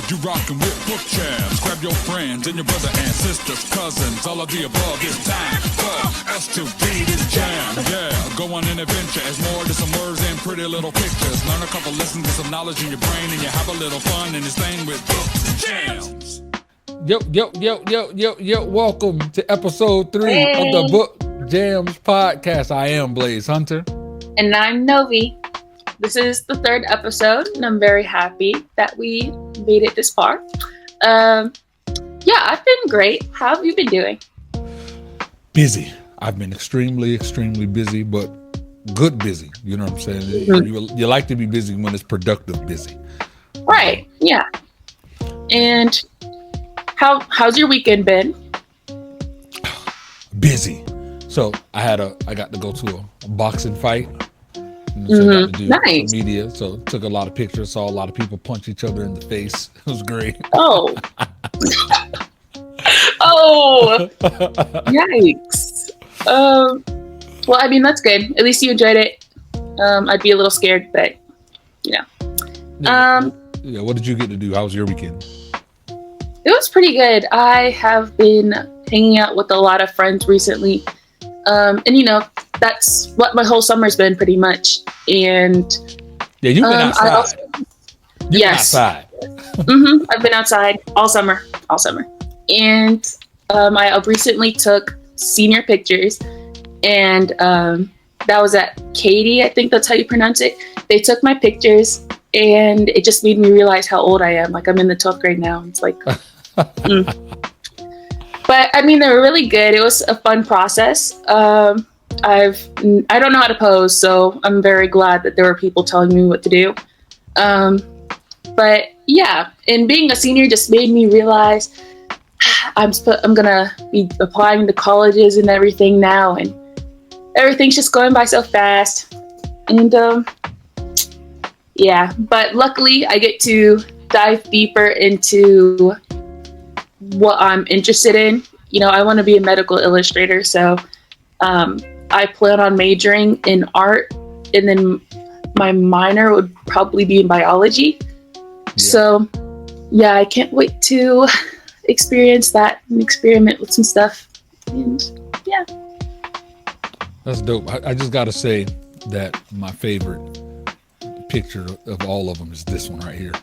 You rockin' with Book Jamz. Grab your friends and your brother and sisters, cousins, all of the above. It's time for us to be this jam. Yeah, go on an adventure. It's more than some words and pretty little pictures. Learn a couple lessons, get some knowledge in your brain, and you have a little fun in this thing with Book Jamz. Yo, welcome to episode 3 of the Book Jamz podcast. I am Blaze Hunter. And I'm Novi. This is the 3rd episode, and I'm very happy that we made it this far. I've been great. How have you been doing? Busy. I've been extremely busy, but good busy. You know what I'm saying? Mm-hmm. You like to be busy when it's productive busy. Right. Yeah. And how's your weekend been? Busy. So I got to go to a boxing fight. So mm-hmm. I got to do nice. Media. So took a lot of pictures, saw a lot of people punch each other in the face. It was great. Oh. Oh. Yikes. Well, I mean, that's good. At least you enjoyed it. I'd be a little scared, but Yeah, what did you get to do? How was your weekend? It was pretty good. I have been hanging out with a lot of friends recently. And that's what my whole summer's been pretty much. And yeah, you've been outside. Yes. Outside. Mm-hmm. I've been outside all summer. And I recently took senior pictures, and that was at Katie. I think that's how you pronounce it. They took my pictures, and it just made me realize how old I am. Like, I'm in the 12th grade now. It's like, But I mean, they were really good. It was a fun process. I don't know how to pose, so I'm very glad that there were people telling me what to do. But yeah, and being a senior just made me realize I'm gonna be applying to colleges and everything now, and everything's just going by so fast. And yeah, but luckily I get to dive deeper into what I'm interested in. I want to be a medical illustrator, so I plan on majoring in art, and then my minor would probably be in biology. Yeah. So yeah, I can't wait to experience that and experiment with some stuff. And yeah, that's dope. I just gotta say that my favorite picture of all of them is this one right here.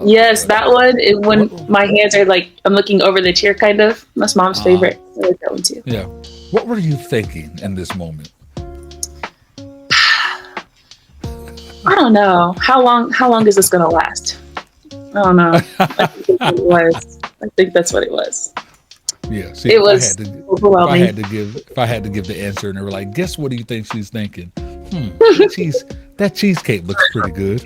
Yes, that one is when my hands are like, I'm looking over the chair, kind of. That's Mom's favorite. I like that one too. Yeah. What were you thinking in this moment? I don't know. How long is this gonna last? I don't know. I think that's what it was. Yeah. See, it was overwhelming. If I had to give the answer, and they were like, "Guess what do you think she's thinking?" That cheesecake looks pretty good.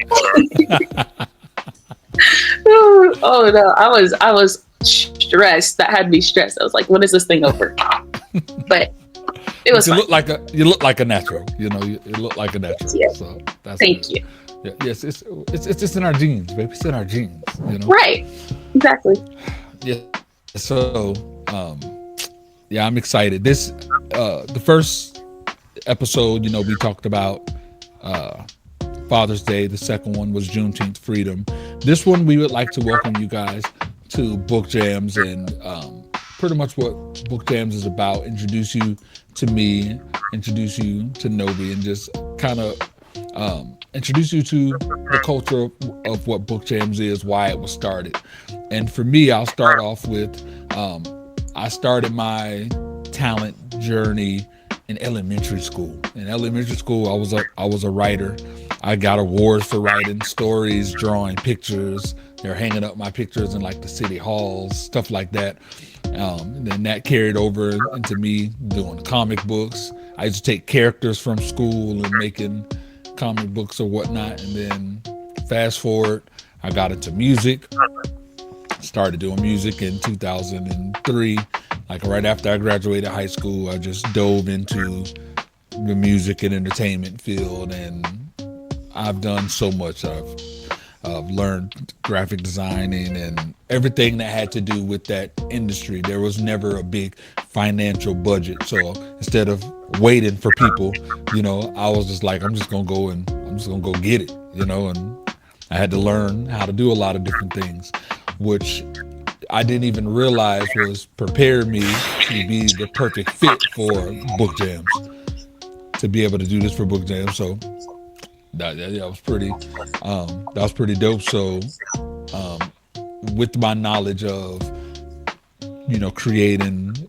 Oh no, I was stressed. That had me stressed. I was like, when is this thing over? But it was you look like a natural. You look like a natural. Yeah. So that's Thank you. Yeah, yes, it's in our genes, baby. It's in our genes, Right. Exactly. Yeah. So yeah, I'm excited. This the first episode, we talked about Father's Day. The second one was Juneteenth freedom. This one, we would like to welcome you guys to Book Jamz, and pretty much what Book Jamz is about. Introduce you to me, introduce you to Novi, and just kind of introduce you to the culture of what Book Jamz is, why it was started. And for me, I'll start off with I started my talent journey in elementary school. In elementary school, I was a writer. I got awards for writing stories, drawing pictures. They're hanging up my pictures in like the city halls, stuff like that. And then that carried over into me doing comic books. I used to take characters from school and making comic books or whatnot. And then fast forward, I got into music. Started doing music in 2003. Like right after I graduated high school, I just dove into the music and entertainment field, and I've done so much. I've learned graphic designing and everything that had to do with that industry. There was never a big financial budget, so instead of waiting for people, I was just like, I'm just gonna go get it, and I had to learn how to do a lot of different things, which I didn't even realize was prepare me to be the perfect fit for Book Jamz, to be able to do this for Book Jamz. So that was pretty dope. So with my knowledge of creating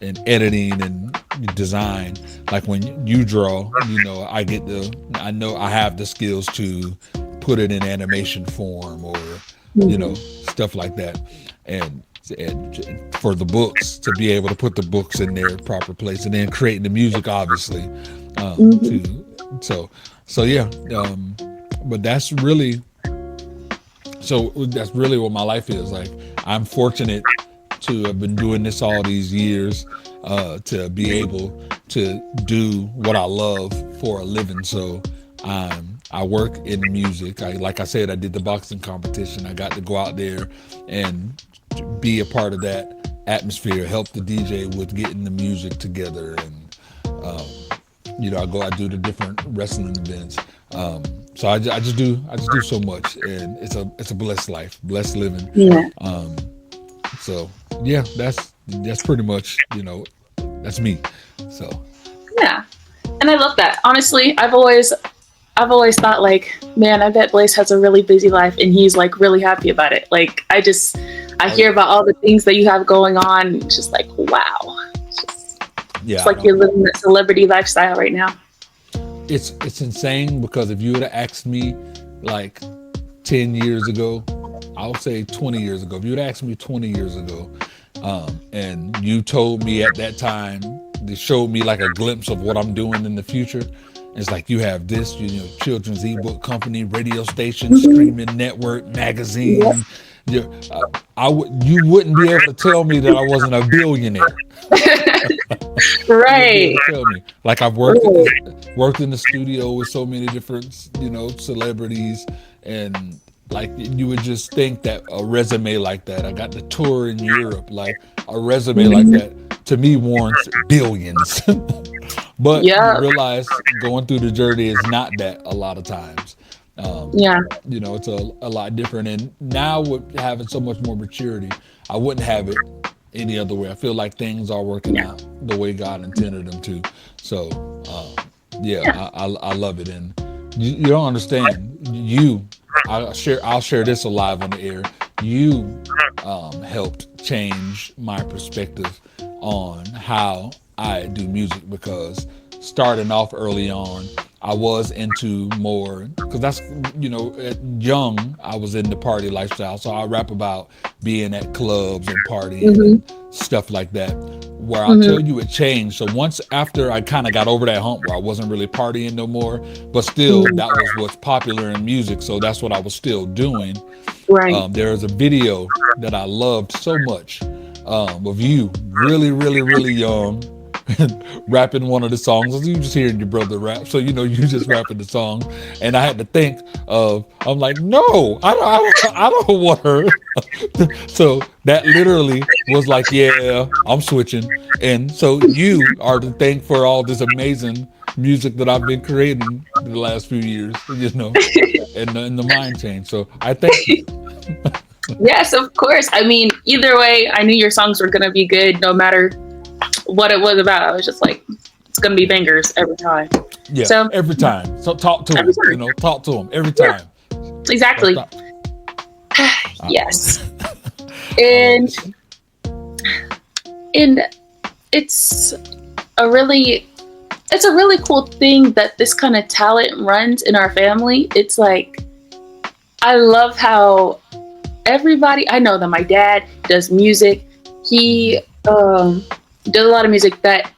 and editing and design, like when you draw, I know I have the skills to put it in animation form or stuff like that, and for the books to be able to put the books in their proper place, and then creating the music, obviously, too. So yeah, but that's really what my life is like. I'm fortunate to have been doing this all these years, to be able to do what I love for a living. So I work in music. Like I said, I did the boxing competition. I got to go out there and be a part of that atmosphere, help the DJ with getting the music together, and I do the different wrestling events. So I just do so much, and it's a blessed life, blessed living. Yeah. So yeah, that's pretty much, that's me. So Yeah. And I love that. Honestly, I've always thought, like, man, I bet Blaze has a really busy life and he's like really happy about it. Like, I hear about all the things that you have going on. It's just like, wow. It's like you're living that celebrity lifestyle right now. It's insane, because if you would have asked me like 10 years ago, I would say 20 years ago, if you would asked me 20 years ago, and you told me at that time, they showed me like a glimpse of what I'm doing in the future. It's like, you have this, children's ebook company, radio station, streaming network, magazine. Yeah. You wouldn't be able to tell me that I wasn't a billionaire. Right. Tell me. Like, I've worked in the studio with so many different, celebrities, and like, you would just think that a resume like that, I got the tour in Europe, like a resume like that, to me warrants billions. But you realize going through the journey is not that a lot of times. It's a lot different. And now, with having so much more maturity, I wouldn't have it any other way. I feel like things are working out the way God intended them to. So I love it. And you don't understand. I'll share this live on the air. You helped change my perspective on how I do music, because starting off early on, I was into more, because that's, young, I was in the party lifestyle. So I rap about being at clubs and partying and stuff like that, where I'll tell you it changed. So once after I kind of got over that hump where I wasn't really partying no more, but still that was what's popular in music. So that's what I was still doing. Right. There was a video that I loved so much, of you really, really, really young, rapping one of the songs. You just hearing your brother rap, so you just rapping the song, and I had to think of, I'm like, no, I don't want her. So that literally was like, yeah, I'm switching. And so you are to thank for all this amazing music that I've been creating the last few years, and the mind change. So I thank you. Yes, of course. I mean, either way, I knew your songs were going to be good no matter what it was about. I was just like, it's going to be bangers every time. Yeah, so, every time. So talk to him, talk to him every time. Yeah, exactly. Yes. And it's a really cool thing that this kind of talent runs in our family. It's like, I love how everybody, I know that my dad does music. He does a lot of music that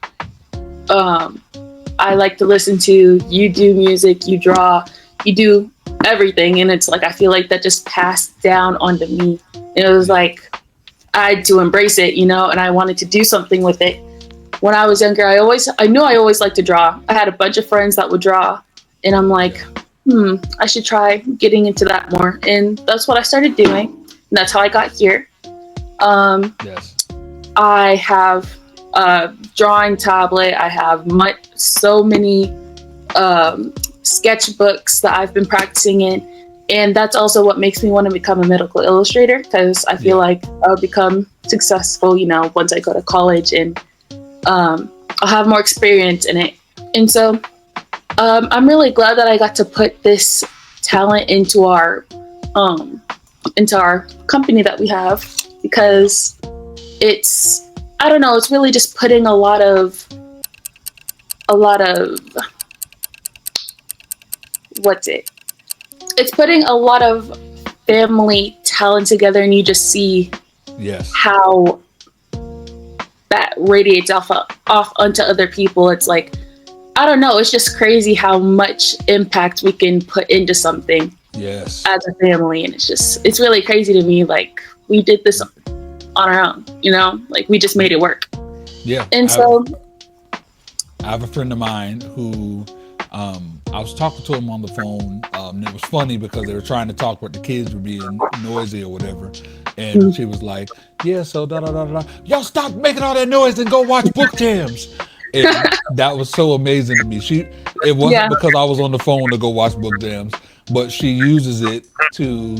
I like to listen to. You do music, you draw, you do everything. And it's like, I feel like that just passed down onto me. And it was like, I had to embrace it, and I wanted to do something with it. When I was younger, I knew I always liked to draw. I had a bunch of friends that would draw, and I'm like, I should try getting into that more. And that's what I started doing. And that's how I got here. Yes. I have a drawing tablet. I have so many sketchbooks that I've been practicing in. And that's also what makes me want to become a medical illustrator, because I feel like I'll become successful, once I go to college, and I'll have more experience in it. And so I'm really glad that I got to put this talent into our company that we have, because it's really just putting a lot of it's putting a lot of family talent together, and you just see how that radiates off onto other people. It's like, I don't know, it's just crazy how much impact we can put into something as a family. And it's really crazy to me. Like, we did this on our own, like we just made it work. Yeah. And I have a friend of mine who I was talking to him on the phone, and it was funny because they were trying to talk, but the kids were being noisy or whatever. And she was like, "Yeah, so da da da da. Y'all stop making all that noise and go watch Book Jamz." And that was so amazing to me. It wasn't because I was on the phone to go watch Book Jamz, but she uses it to,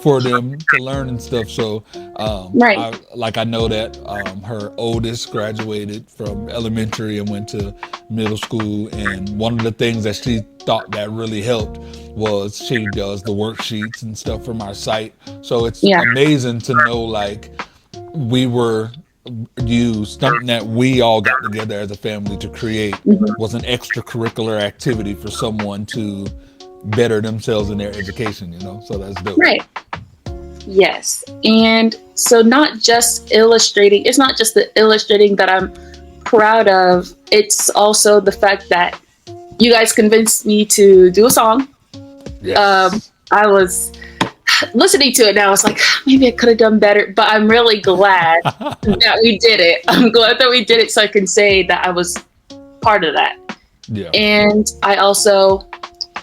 for them to learn and stuff. So, I know that her oldest graduated from elementary and went to middle school, and one of the things that she thought that really helped was she does the worksheets and stuff from our site. So it's amazing to know, like, we were used, something that we all got together as a family to create was an extracurricular activity for someone to better themselves in their education, so that's dope. Right. Yes. And so not just illustrating, it's not just the illustrating that I'm proud of, it's also the fact that you guys convinced me to do a song. Yes. I was listening to it now, I was like, maybe I could have done better, but I'm really glad that we did it. I'm glad that we did it, so I can say that I was part of that. Yeah. And I also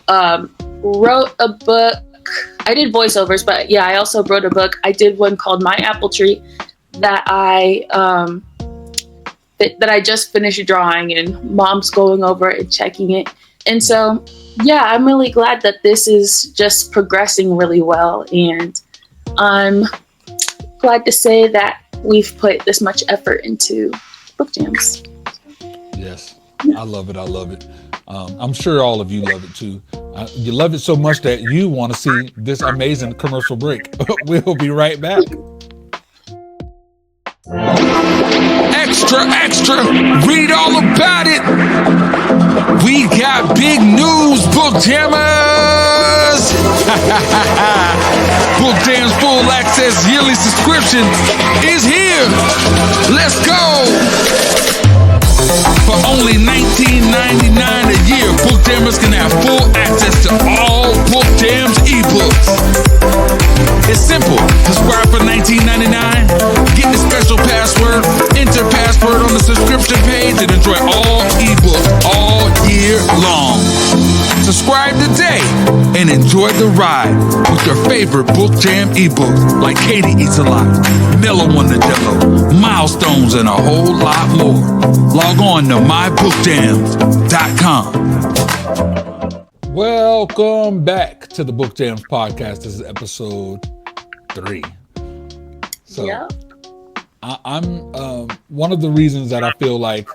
wrote a book. I did voiceovers, but I also wrote a book. I did one called My Apple Tree that I just finished drawing, and Mom's going over it and checking it. And so, I'm really glad that this is just progressing really well. And I'm glad to say that we've put this much effort into Book Jamz. Yes, I love it. I'm sure all of you love it too. You love it so much that you want to see this amazing commercial break. We'll be right back. Extra, extra, read all about it. We got big news, Book Jammers. Book Jamz Full Access Yearly Subscription is here. Let's go. For only $19.99 a year, Book Jammers can have full access to all Book Jamz ebooks. It's simple. Subscribe for $19.99, get the special password, enter password on the subscription page, and enjoy all ebooks all year long. Subscribe today and enjoy the ride with your favorite Book Jamz ebooks like Katie Eats a Lot, Mellow on the Jello, Milestones, and a whole lot more. Log on to mybookjamz.com. Welcome back to the Book Jamz podcast. This is episode 3. So I'm one of the reasons that I feel like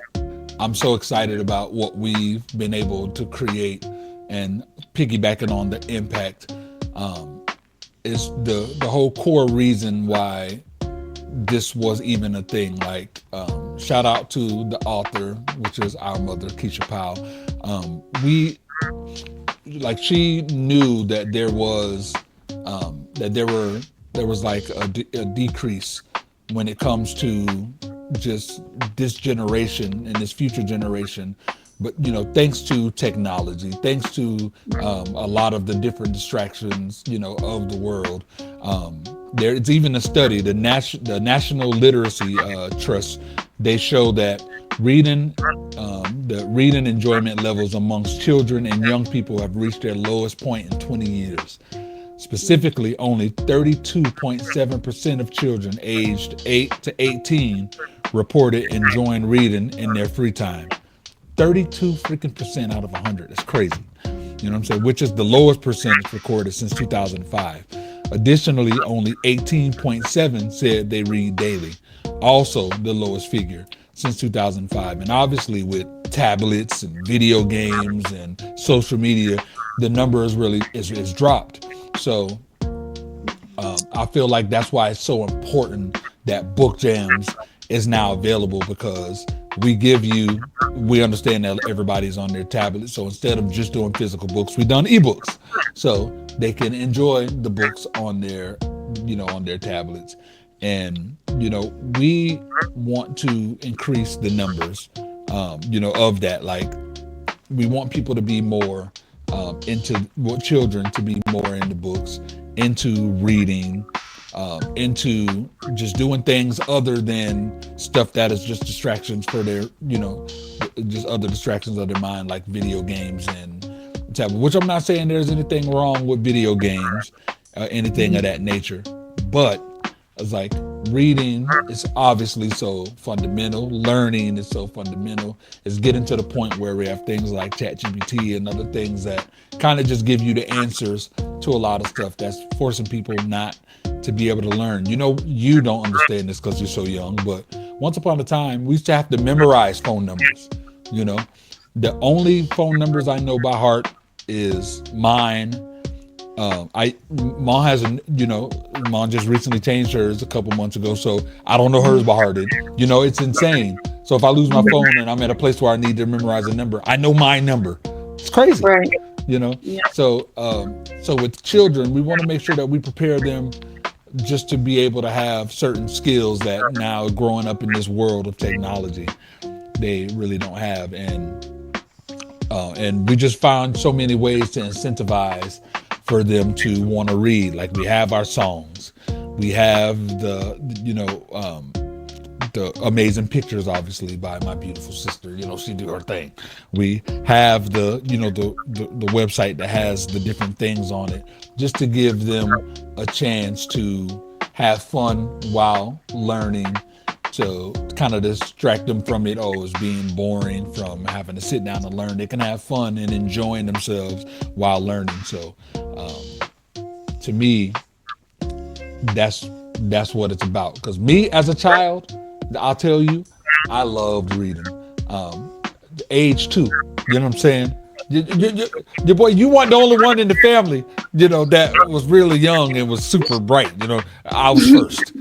I'm so excited about what we've been able to create and piggybacking on the impact is the whole core reason why this was even a thing. Like, shout out to the author, which is our mother, Keisha Powell. She knew that there was like a decrease when it comes to just this generation and this future generation. But, thanks to technology, thanks to a lot of the different distractions, of the world, there's even a study, the National Literacy Trust, they show that the reading enjoyment levels amongst children and young people have reached their lowest point in 20 years. Specifically, only 32.7% of children aged 8 to 18 reported enjoying reading in their free time. 32% out of 100. It's crazy. You know what I'm saying? Which is the lowest percentage recorded since 2005. Additionally, only 18.7 said they read daily. Also the lowest figure since 2005. And obviously with tablets and video games and social media, the number is dropped. So I feel like that's why it's so important that Book Jamz is now available, because we understand that everybody's on their tablet. So instead of just doing physical books, we've done ebooks. So they can enjoy the books on their tablets. And, we want to increase the numbers, of that. Like, we want people to be more children to be more into books, into reading, into just doing things other than stuff that is just distractions for their, just other distractions of their mind, like video games and tablet. Which I'm not saying there's anything wrong with video games, anything of that nature, but it's like reading is obviously so fundamental. Learning is so fundamental. It's getting to the point where we have things like ChatGPT and other things that kind of just give you the answers to a lot of stuff that's forcing people not to be able to learn. You don't understand this because you're so young, but once upon a time, we used to have to memorize phone numbers. The only phone numbers I know by heart is mine. Mom just recently changed hers a couple months ago, so I don't know hers by heart. It's insane. So if I lose my phone and I'm at a place where I need to memorize a number, I know my number. It's crazy. Right. Yeah. So with children, we want to make sure that we prepare them just to be able to have certain skills that now, growing up in this world of technology, they really don't have. And we just found so many ways to incentivize for them to want to read. Like, we have our songs, we have the amazing pictures, obviously, by my beautiful sister. She do her thing. We have the website that has the different things on it, just to give them a chance to have fun while learning, to kind of distract them from it as being boring, from having to sit down and learn. They can have fun and enjoying themselves while learning. So to me, that's what it's about. Because me as a child, I'll tell you, I loved reading. Age 2, you know what I'm saying? Your boy, you weren't the only one in the family, that was really young and was super bright. I was first.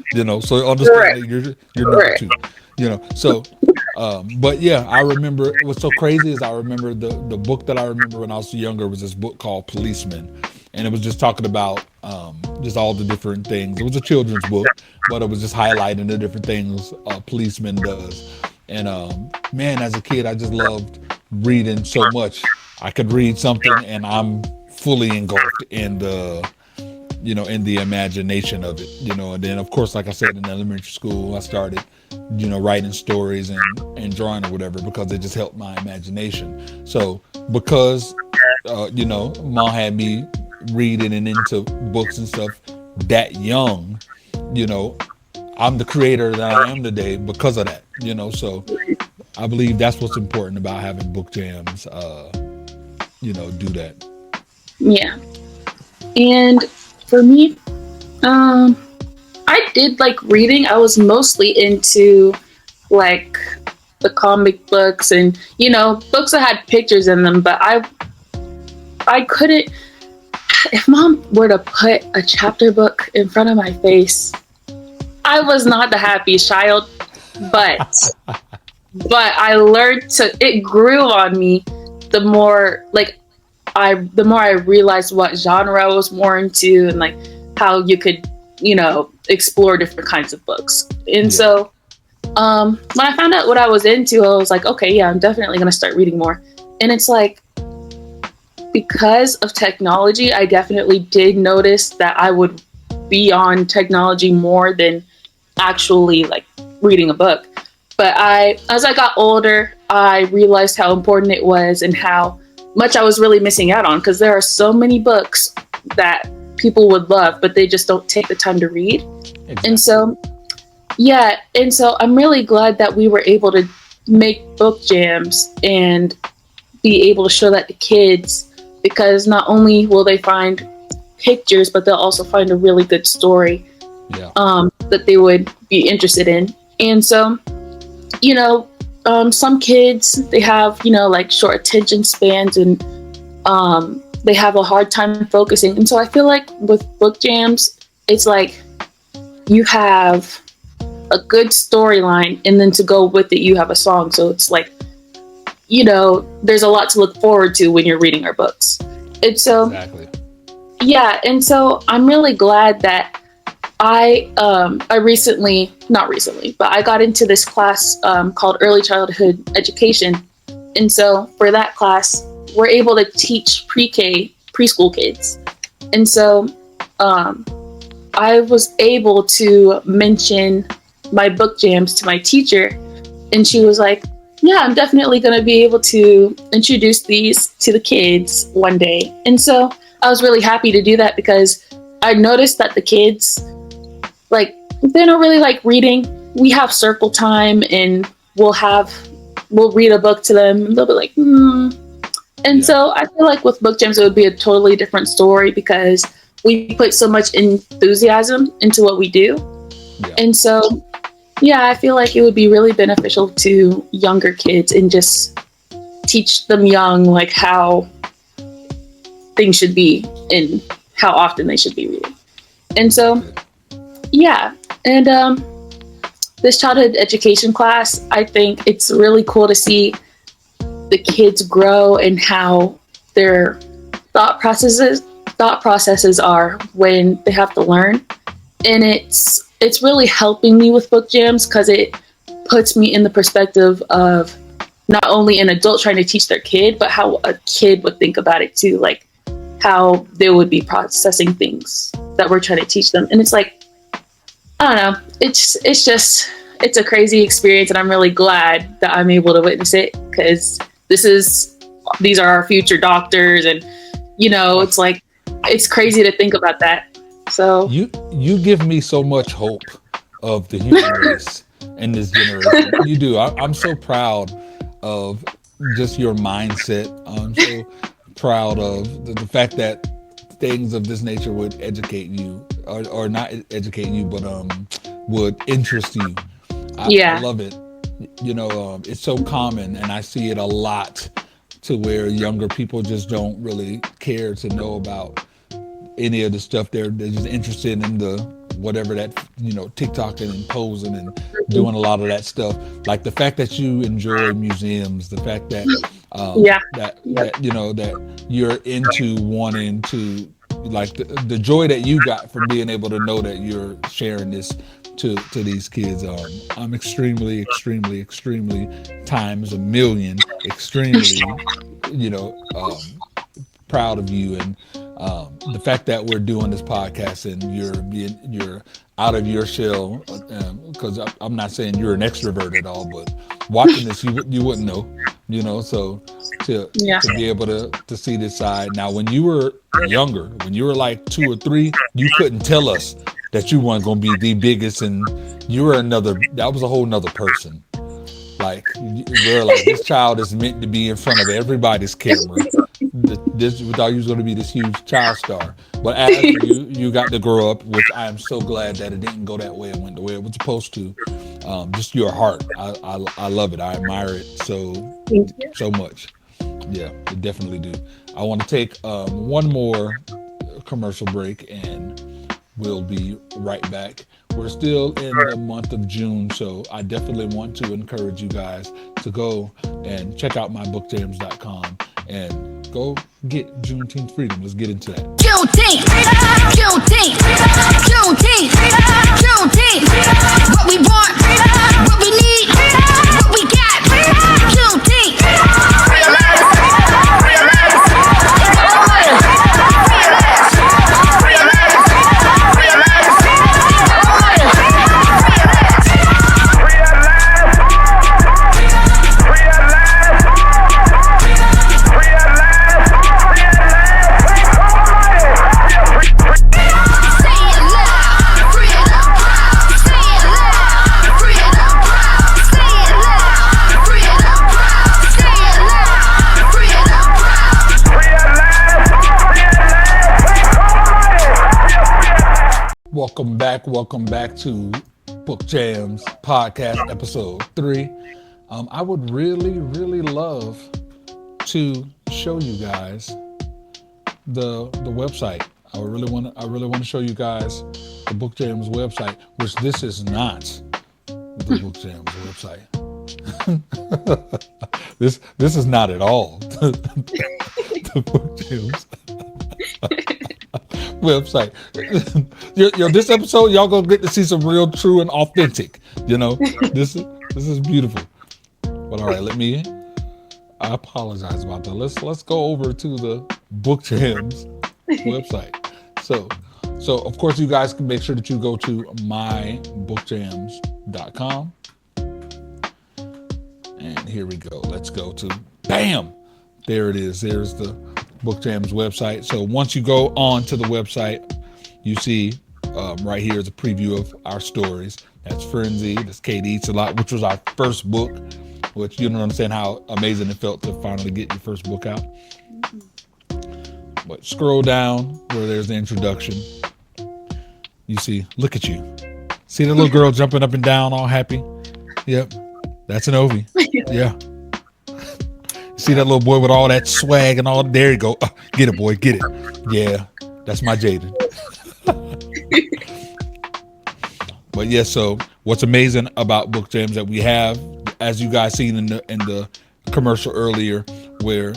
So understand that you're number 2. So, but yeah, I remember what's so crazy is I remember the book that I remember when I was younger was this book called Policeman, and it was just talking about just all the different things. It was a children's book, but it was just highlighting the different things a policeman does. And man, as a kid, I just loved reading so much. I could read something and I'm fully engulfed in the imagination of it, and then of course, like I said, in elementary school, I started, writing stories and drawing or whatever, because it just helped my imagination. So because, Mom had me reading and into books and stuff that young, I'm the creator that I am today because of that, so I believe that's what's important about having Book Jamz, do that. Yeah. And for me, I did like reading. I was mostly into like the comic books and, books that had pictures in them, but I couldn't, if Mom were to put a chapter book in front of my face, I was not the happiest child, but I learned it grew on me the more I realized what genre I was more into, and like how you could, explore different kinds of books. And so when I found out what I was into, I was like, okay, yeah, I'm definitely going to start reading more. And it's like, because of technology, I definitely did notice that I would be on technology more than actually like reading a book. But as I got older, I realized how important it was and how much I was really missing out on, because there are so many books that people would love, but they just don't take the time to read. Exactly. And so I'm really glad that we were able to make Book Jamz and be able to show that to kids because not only will they find pictures, but they'll also find a really good story that they would be interested in. And so, some kids, they have, like short attention spans, and they have a hard time focusing. And so I feel like with Book Jamz, it's like you have a good storyline, and then to go with it, you have a song. So it's like, there's a lot to look forward to when you're reading our books. And so, exactly. Yeah. And so I'm really glad that I not recently, but I got into this class called Early Childhood Education. And so for that class, we're able to teach preschool kids. And so I was able to mention my Book Jamz to my teacher, and she was like, yeah, I'm definitely going to be able to introduce these to the kids one day. And so I was really happy to do that, because I noticed that the kids, like, they don't really like reading. We have circle time, and we'll read a book to them, and they'll be like, And so I feel like with Book Jamz, it would be a totally different story, because we put so much enthusiasm into what we do. Yeah. And so, I feel like it would be really beneficial to younger kids, and just teach them young, like, how things should be and how often they should be reading. And so, and this childhood education class, I think it's really cool to see the kids grow and how their thought processes are when they have to learn. And it's really helping me with Book Jamz, because it puts me in the perspective of not only an adult trying to teach their kid, but how a kid would think about it too, like how they would be processing things that we're trying to teach them. And it's like, I don't know, it's a crazy experience, and I'm really glad that I'm able to witness it, because these are our future doctors, and it's like, it's crazy to think about that. So you give me so much hope of the human race in this generation. You do. I'm so proud of just your mindset. I'm so proud of the fact that things of this nature would educate you, or not educate you, but would interest you. I love it. It's so common, and I see it a lot, to where younger people just don't really care to know about any of the stuff. They're just interested in the whatever that, TikToking and posing and doing a lot of that stuff. Like the fact that you enjoy museums, the fact that that you're into wanting to, like, the joy that you got from being able to know that you're sharing this to these kids. I'm extremely, extremely, extremely times a million, extremely, proud of you. And the fact that we're doing this podcast, and you're out of your shell, because I'm not saying you're an extrovert at all, but watching this, you wouldn't know, so to be able to see this side. Now, when you were younger, when you were like 2 or 3, you couldn't tell us that you weren't going to be the biggest, and you were that was a whole nother person. Like, we're like, this child is meant to be in front of everybody's camera. We thought you was going to be this huge child star. But as you got to grow up, which I am so glad that it didn't go that way. It went the way it was supposed to. Just your heart. I love it. I admire it so much. Yeah, I definitely do. I want to take one more commercial break, and we'll be right back. We're still in the month of June, so I definitely want to encourage you guys to go and check out mybookjams.com and go get Juneteenth freedom. Let's get into that. Juneteenth, Juneteenth, Juneteenth, Juneteenth. What we want, what we need, what we got. Juneteenth. Realize, realize, realize, Welcome back to Book Jamz podcast episode 3. I would really love to show you guys the website. I really want to show you guys the Book Jamz website, which this is not the Book Jamz website. This is not at all the Book Jamz website. This episode, y'all gonna get to see some real, true, and authentic. This is beautiful. But all right, I apologize about that. Let's go over to the Book Jamz website. So of course you guys can make sure that you go to mybookjamz.com. And here we go. Let's go to bam. There it is. There's the Book Jamz website. So once you go on to the website, you see right here is a preview of our stories. That's Frenzy, that's Katie Eats a Lot, which was our first book, which you don't understand how amazing it felt to finally get your first book out. But scroll down where there's the introduction. You see, look at you. See the little girl jumping up and down all happy? Yep, that's an Ovi. Yeah. See that little boy with all that swag and all? There you go. Get it, boy. Get it. Yeah, that's my Jaden. But yeah, so what's amazing about Book Jamz that we have, as you guys seen in the commercial earlier, where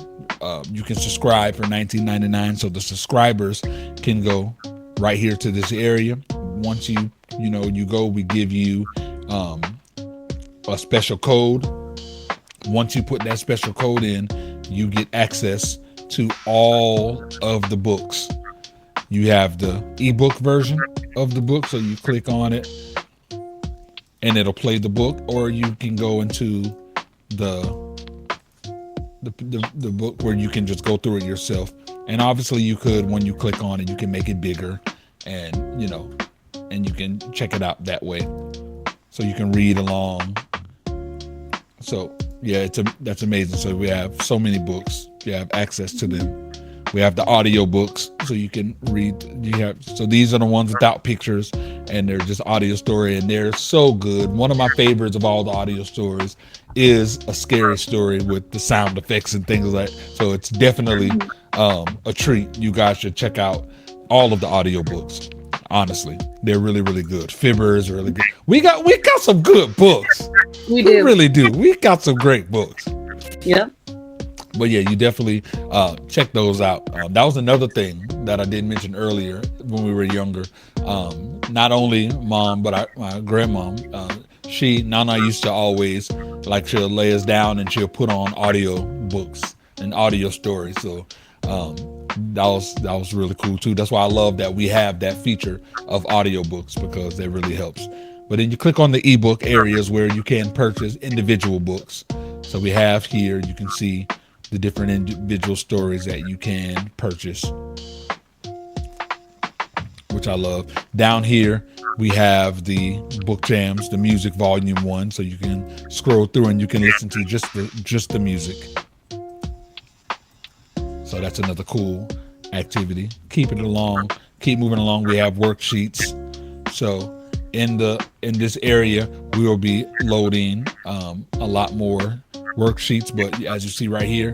you can subscribe for $19.99. So the subscribers can go right here to this area. Once you go, we give you a special code. Once you put that special code in, you get access to all of the books. You have the ebook version of the book, so you click on it and it'll play the book, or you can go into the book where you can just go through it yourself. And obviously you could, when you click on it, you can make it bigger and and you can check it out that way. So you can read along. So yeah, that's amazing. So we have so many books. You have access to them. We have the audio books, so you can read. So these are the ones without pictures, and they're just audio story, and they're so good. One of my favorites of all the audio stories is a scary story with the sound effects and things like that. So it's definitely a treat. You guys should check out all of the audio books. Honestly, they're really good. Fibber is really good. We got some good books. We really do. We got some great books. Yeah. But yeah, you definitely check those out. That was another thing that I did mention earlier when we were younger. Not only mom, but my grandmom, Nana used to always, like, she'll lay us down and she'll put on audio books and audio stories. So that was really cool too. That's why I love that we have that feature of audio books, because that really helps. But then you click on the ebook areas where you can purchase individual books. So we have here, you can see the different individual stories that you can purchase, which I love. Down here, we have the Book Jamz, the music volume 1. So you can scroll through and you can listen to just the music. So that's another cool activity. Keep moving along. We have worksheets. So in this area, we will be loading a lot more worksheets, but as you see right here,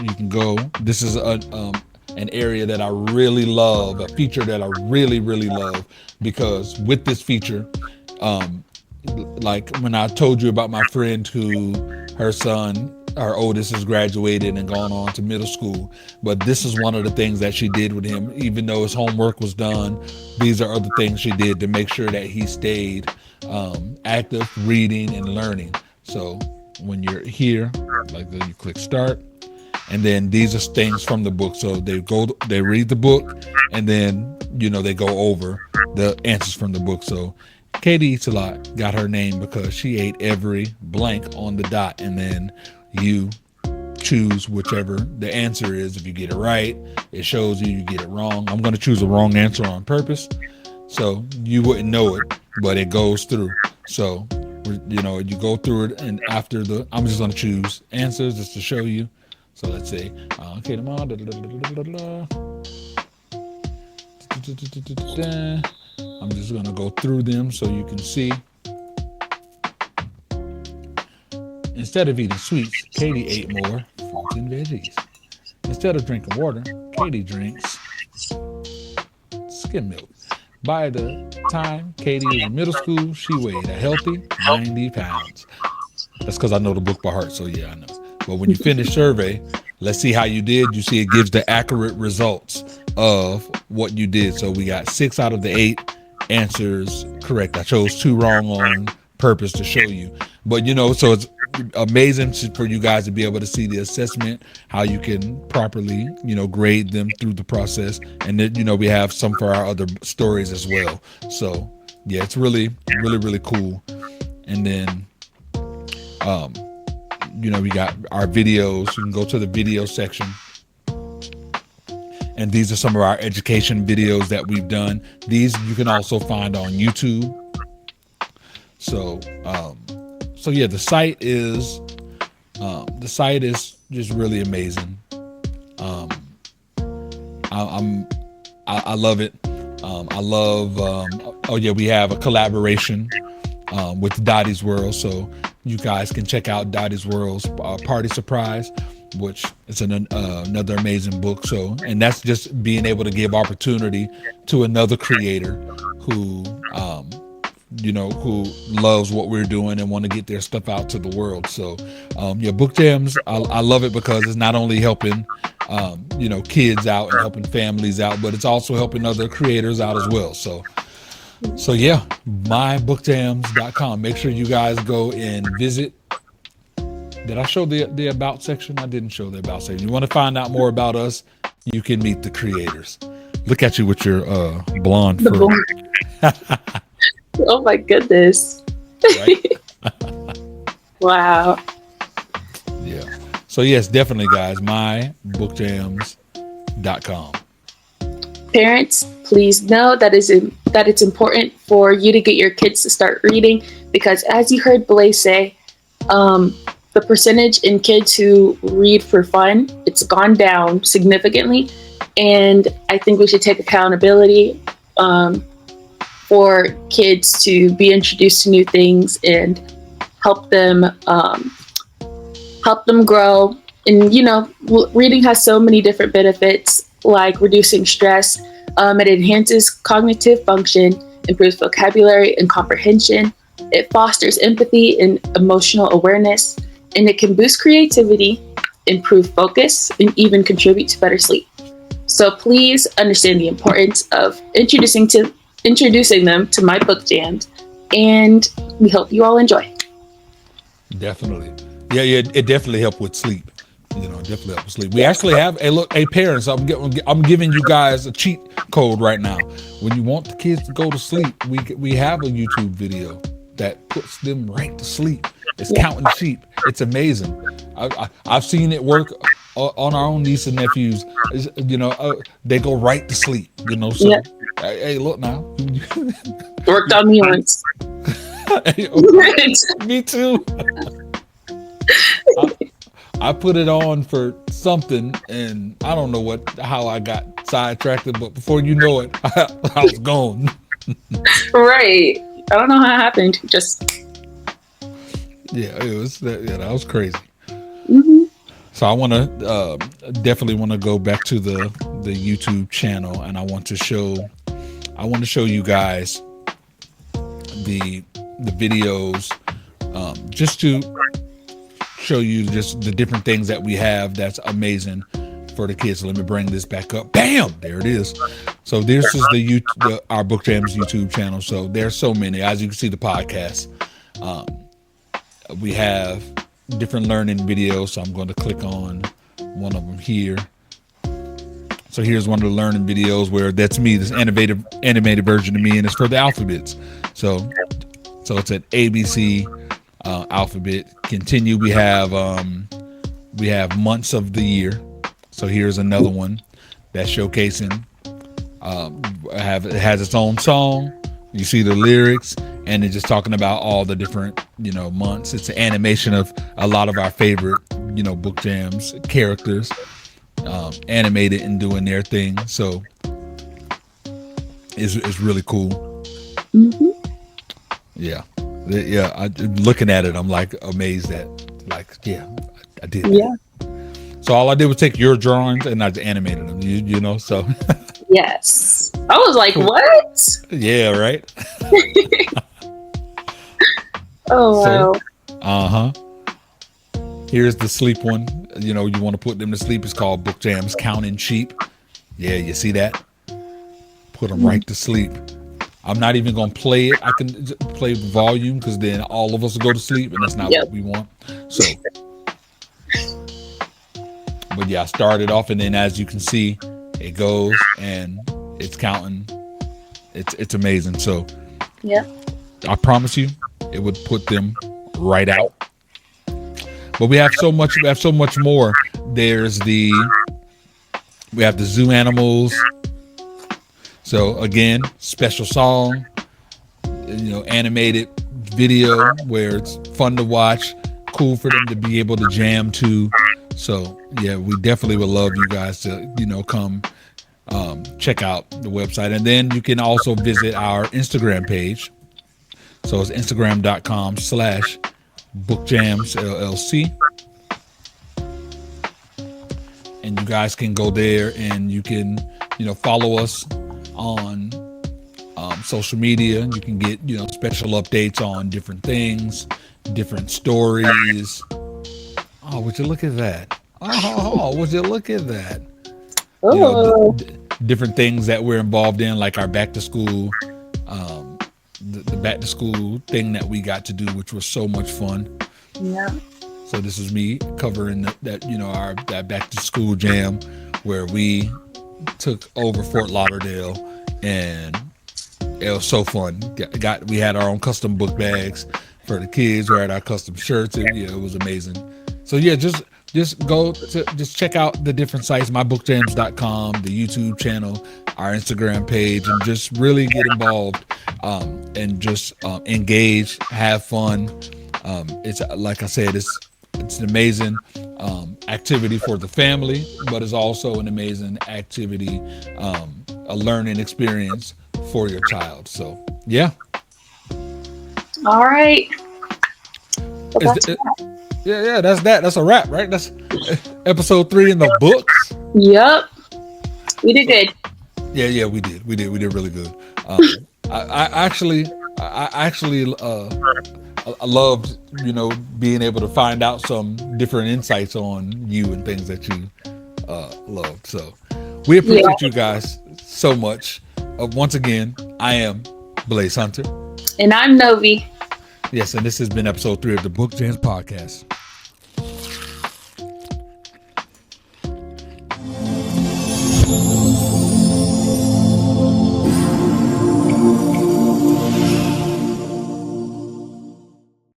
you can go. This is an area that I really love, a feature that I really love, because with this feature, like when I told you about my friend who her oldest has graduated and gone on to middle school, but this is one of the things that she did with him. Even though his homework was done, these are other things she did to make sure that he stayed active, reading and learning. So when you're here, like you click start, and then these are things from the book. So they read the book, and then they go over the answers from the book. So Katie Eats a Lot got her name because she ate every blank on the dot, and then you choose whichever the answer is. If you get it right, it shows you get it wrong. I'm going to choose the wrong answer on purpose, so you wouldn't know it, but it goes through. So you go through it, and after I'm just going to choose answers just to show you. So let's say, okay, tomorrow, I'm just going to go through them so you can see. Instead of eating sweets, Katie ate more fruits and veggies. Instead of drinking water, Katie drinks skim milk. By the time Katie was in middle school, she weighed a healthy 90 pounds. That's because I know the book by heart, so yeah, I know. But when you finish survey, let's see how you did. You see it gives the accurate results of what you did. So we got 6 out of the 8 answers correct. I chose 2 wrong on purpose to show you. But so it's amazing for you guys to be able to see the assessment, how you can properly, grade them through the process. And then, we have some for our other stories as well. So yeah, it's really, really, really cool. And then, we got our videos. You can go to the video section. And these are some of our education videos that we've done. These you can also find on YouTube. So yeah, the site is just really amazing. I love it. We have a collaboration with Dottie's World, so you guys can check out Dottie's World's Party Surprise, which is another amazing book. So, and that's just being able to give opportunity to another creator who loves what we're doing and want to get their stuff out to the world. So, Book Jamz, I love it because it's not only helping, kids out and helping families out, but it's also helping other creators out as well. So yeah, mybookjamz.com. Make sure you guys go and visit. Did I show the about section? I didn't show the about section. You want to find out more about us, you can meet the creators. Look at you with your blonde fur. Oh my goodness. Right? Wow. Yeah. So yes, definitely guys, mybookjamz.com. Parents, please know that it's important for you to get your kids to start reading, because as you heard Blaze say, the percentage in kids who read for fun, it's gone down significantly. And I think we should take accountability for kids to be introduced to new things and help them grow. And, reading has so many different benefits, like reducing stress. It enhances cognitive function, improves vocabulary and comprehension. It fosters empathy and emotional awareness, and it can boost creativity, improve focus, and even contribute to better sleep. So please understand the importance of introducing them to my Book Jamz, and we hope you all enjoy. Definitely. Yeah, it definitely helped with sleep. Definitely help with sleep. We actually have parents, I'm giving you guys a cheat code right now. When you want the kids to go to sleep, we have a YouTube video that puts them right to sleep. It's counting sheep. It's amazing. I've seen it work on our own niece and nephews. They go right to sleep. So hey, look now. Worked on me once. Me too. I put it on for something, and I don't know how I got sidetracked, but before you know it, I was gone. Right. I don't know how it happened. Just that was crazy. Mm-hmm. So I want to definitely want to go back to the YouTube channel, and I want to show you guys the videos, just to show you just the different things that we have that's amazing for the kids. So let me bring this back up. Bam! There it is. So this is our Book Jamz YouTube channel. So there's so many. As you can see, the podcast. We have different learning videos. So I'm going to click on one of them here. So here's one of the learning videos where that's me, this animated version of me, and it's for the alphabets. So it's an ABC alphabet. Continue. We have months of the year. So here's another one that's showcasing. It has its own song. You see the lyrics, and it's just talking about all the different months. It's an animation of a lot of our favorite Book Jamz characters, animated and doing their thing. So it's really cool. Yeah. Yeah. Looking at it, I'm like amazed at, like, yeah, I did that. Yeah. So all I did was take your drawings and I just animated them, you know, so. Yes. I was like, what? Yeah, right. Oh, wow. Uh-huh. Here's the sleep one. You know, you want to put them to sleep. It's called Book Jamz Counting Sheep. Yeah, you see that? Put them right to sleep. I'm not even going to play it. I can play the volume because then all of us will go to sleep, and that's not what we want. So, but yeah, I started off, and then as you can see, it goes and it's counting. It's amazing. So, Yeah. I promise you, it would put them right out. But we have so much. We have so much more. We have the zoo animals. So again, special song, you know, animated video where it's fun to watch, cool for them to be able to jam to. So yeah, we definitely would love you guys to, you know, come check out the website. And then you can also visit our Instagram page. So it's instagram.com/bookjamsllc. And you guys can go there and you can, you know, follow us on social media. You can get, you know, special updates on different things, different stories. Oh, would you look at that? Oh, would you look at that? Oh. You know, different things that we're involved in, like our back to school, the back to school thing that we got to do, which was so much fun. Yeah. So this is me covering that, you know, that back to school jam where we took over Fort Lauderdale, and it was so fun. We had our own custom book bags for the kids. We had our custom shirts, and yeah, it was amazing. So yeah, just check out the different sites, mybookjams.com, the YouTube channel, our Instagram page, and just really get involved and just engage, have fun. It's like I said, it's an amazing activity for the family, but it's also an amazing activity, a learning experience for your child. So yeah. All right. Well, That's a wrap, right? That's episode 3 in the books. Yep. We did good. Yeah, we did really good. I actually loved, you know, being able to find out some different insights on you and things that you loved. So we appreciate you guys so much. Once again, I am Blaze Hunter. And I'm Novi. Yes, and this has been episode 3 of the Book Jamz podcast.